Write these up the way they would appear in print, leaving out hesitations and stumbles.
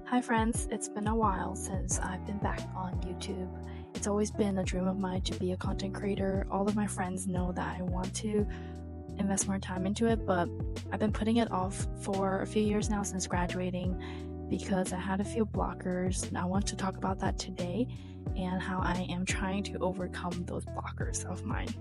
Hi friends, it's been a while since I've been back on YouTube. It's always been a dream of mine to be a content creator. All of my friends know that I want to invest more time into it, but I've been putting it off for a few years now since graduating because I had a few blockers, and I want to talk about that today and how I am trying to overcome those blockers of mine.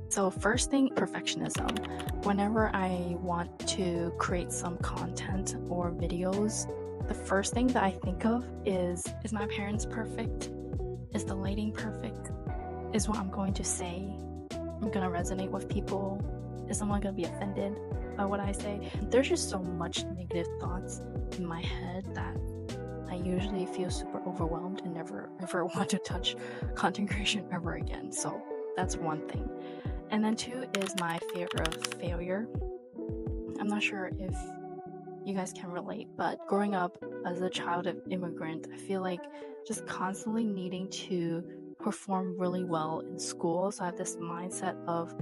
So first thing, perfectionism. Whenever I want to create some content or videos, the first thing that I think of is my appearance perfect? Is the lighting perfect? Is what I'm going to say going to resonate with people? Is someone going to be offended by what I say? There's just so much negative thoughts in my head that I usually feel super overwhelmed and never ever want to touch content creation ever again. So that's one thing. And then two is my fear of failure. I'm not sure if you guys can relate, but growing up as a child of immigrant, I feel like just constantly needing to perform really well in school. So I have this mindset of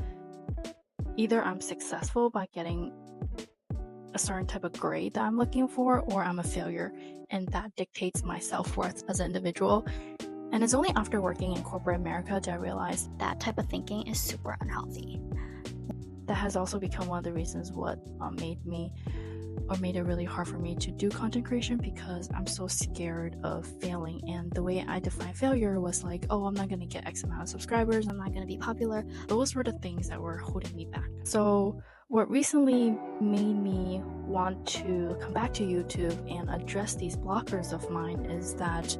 either I'm successful by getting a certain type of grade that I'm looking for, or I'm a failure, and that dictates my self-worth as an individual. And it's only after working in corporate America that I realized that type of thinking is super unhealthy. That has also become one of the reasons what made it really hard for me to do content creation, because I'm so scared of failing. And the way I define failure was like, oh, I'm not going to get X amount of subscribers, I'm not going to be popular. Those were the things that were holding me back. So what recently made me want to come back to YouTube and address these blockers of mine is that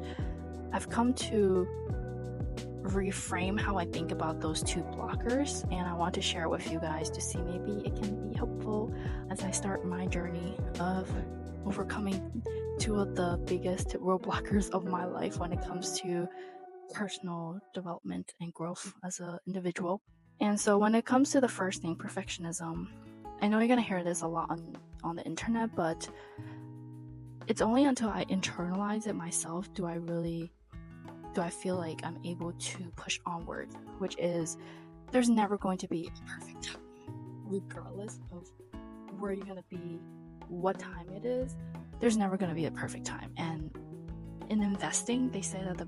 I've come to reframe how I think about those two blockers, and I want to share it with you guys to see maybe it can be helpful as I start my journey of overcoming two of the biggest roadblockers of my life when it comes to personal development and growth as an individual. And so when it comes to the first thing, perfectionism, I know you're gonna hear this a lot on the internet, but it's only until I internalize it myself do I feel like I'm able to push onward, which is there's never going to be a perfect time, regardless of where you're going to be, what time it is. There's never going to be a perfect time. And in investing, they say that the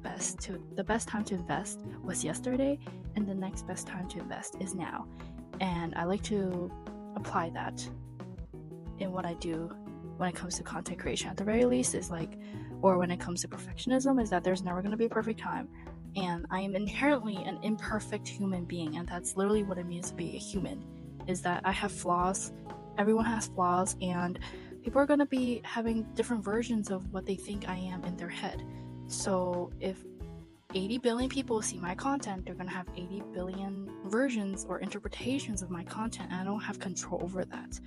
best time to invest was yesterday, and the next best time to invest is now. And I like to apply that in what I do when it comes to content creation. At the very least, is like, or when it comes to perfectionism, is that there's never going to be a perfect time, and I am inherently an imperfect human being, and that's literally what it means to be a human, is that I have flaws. Everyone has flaws, and people are going to be having different versions of what they think I am in their head. So if 80 billion people see my content, they're going to have 80 billion versions or interpretations of my content, and I don't have control over that.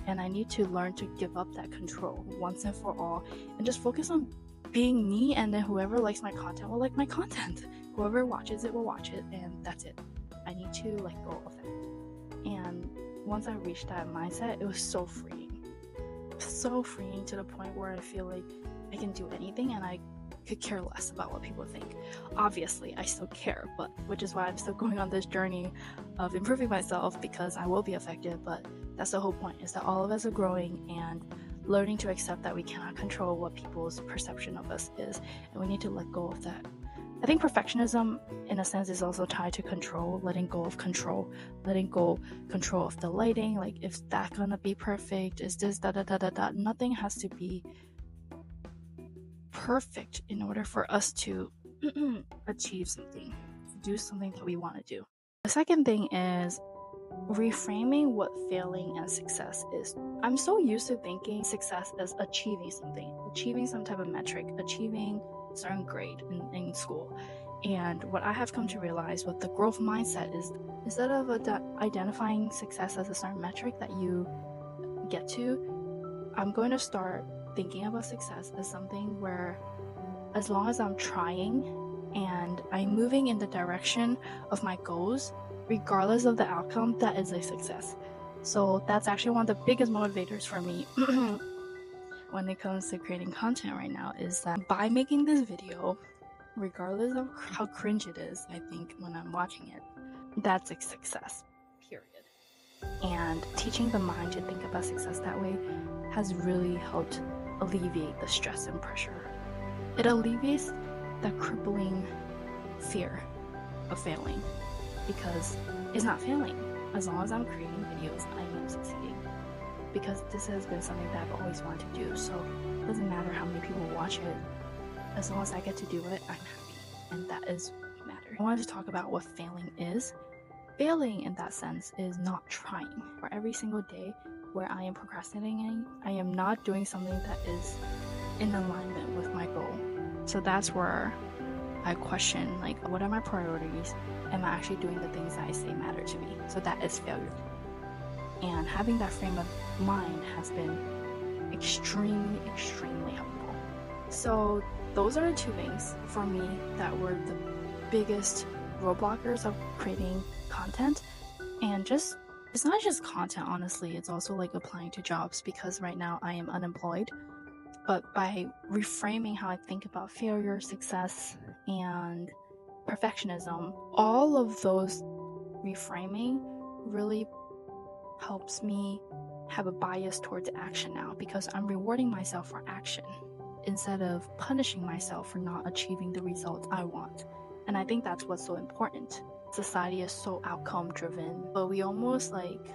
And I need to learn to give up that control once and for all and just focus on being me, and then whoever likes my content will like my content. Whoever watches it will watch it, and that's it. I need to let go of that. And once I reached that mindset, it was so freeing. So freeing to the point where I feel like I can do anything and I could care less about what people think. Obviously, I still care, but which is why I'm still going on this journey of improving myself, because I will be affected, but that's the whole point, is that all of us are growing and learning to accept that we cannot control what people's perception of us is, and we need to let go of that. I think perfectionism, in a sense, is also tied to control, letting go of control of the lighting, like, if that gonna be perfect, is this nothing has to be perfect in order for us to achieve something, to do something that we want to do. The second thing is reframing what failing and success is. I'm so used to thinking success as achieving something, achieving some type of metric, achieving a certain grade in school. And what I have come to realize with the growth mindset is, instead of identifying success as a certain metric that you get to, I'm going to start thinking about success as something where, as long as I'm trying and I'm moving in the direction of my goals, regardless of the outcome, that is a success. So that's actually one of the biggest motivators for me when it comes to creating content right now, is that by making this video, regardless of how cringe it is, I think when I'm watching it, that's a success, period. And teaching the mind to think about success that way has really helped alleviate the stress and pressure. It alleviates that crippling fear of failing, because it's not failing. As long as I'm creating videos, I am succeeding, because this has been something that I've always wanted to do. So it doesn't matter how many people watch it, as long as I get to do it, I'm happy, and that is what matters. I wanted to talk about what failing is. Failing in that sense is not trying. For every single day where I am procrastinating, I am not doing something that is in alignment with my goal. So that's where I question, like, what are my priorities? Am I actually doing the things that I say matter to me? So that is failure. And having that frame of mind has been extremely, extremely helpful. So those are the two things for me that were the biggest roadblockers of creating content. And just, it's not just content, honestly, it's also like applying to jobs, because right now I am unemployed. But by reframing how I think about failure, success, and perfectionism, all of those reframing really helps me have a bias towards action now, because I'm rewarding myself for action instead of punishing myself for not achieving the results I want. And I think that's what's so important. Society is so outcome driven, but we almost like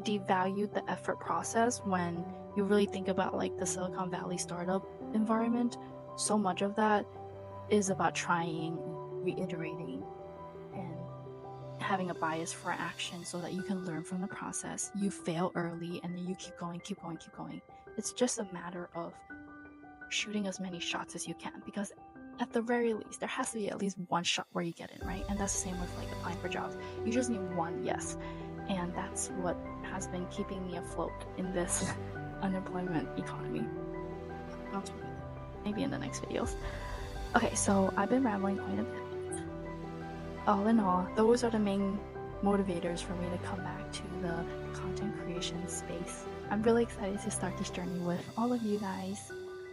devalue the effort process. When you really think about like the Silicon Valley startup environment, so much of that is about trying, reiterating, and having a bias for action so that you can learn from the process. You fail early and then you keep going, keep going, keep going. It's just a matter of shooting as many shots as you can, because at the very least there has to be at least one shot where you get in, right? And that's the same with like applying for jobs. You just need one yes, and that's what has been keeping me afloat in this unemployment economy. I'll talk about that maybe in the next videos. Okay, so I've been rambling quite a bit. All in all, those are the main motivators for me to come back to the content creation space. I'm really excited to start this journey with all of you guys,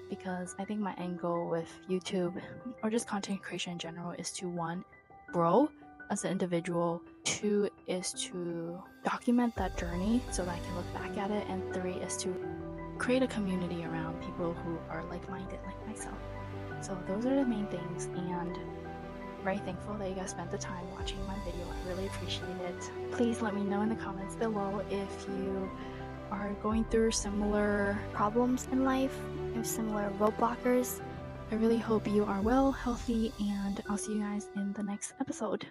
because I think my end goal with YouTube, or just content creation in general, is to, 1, grow as an individual, 2 is to document that journey so that I can look back at it, and 3 is to create a community around people who are like-minded like myself. So those are the main things, and very thankful that you guys spent the time watching my video. I really appreciate it. Please let me know in the comments below if you are going through similar Problems in life, and similar roadblockers. I really hope you are well, healthy, and I'll see you guys in the next episode.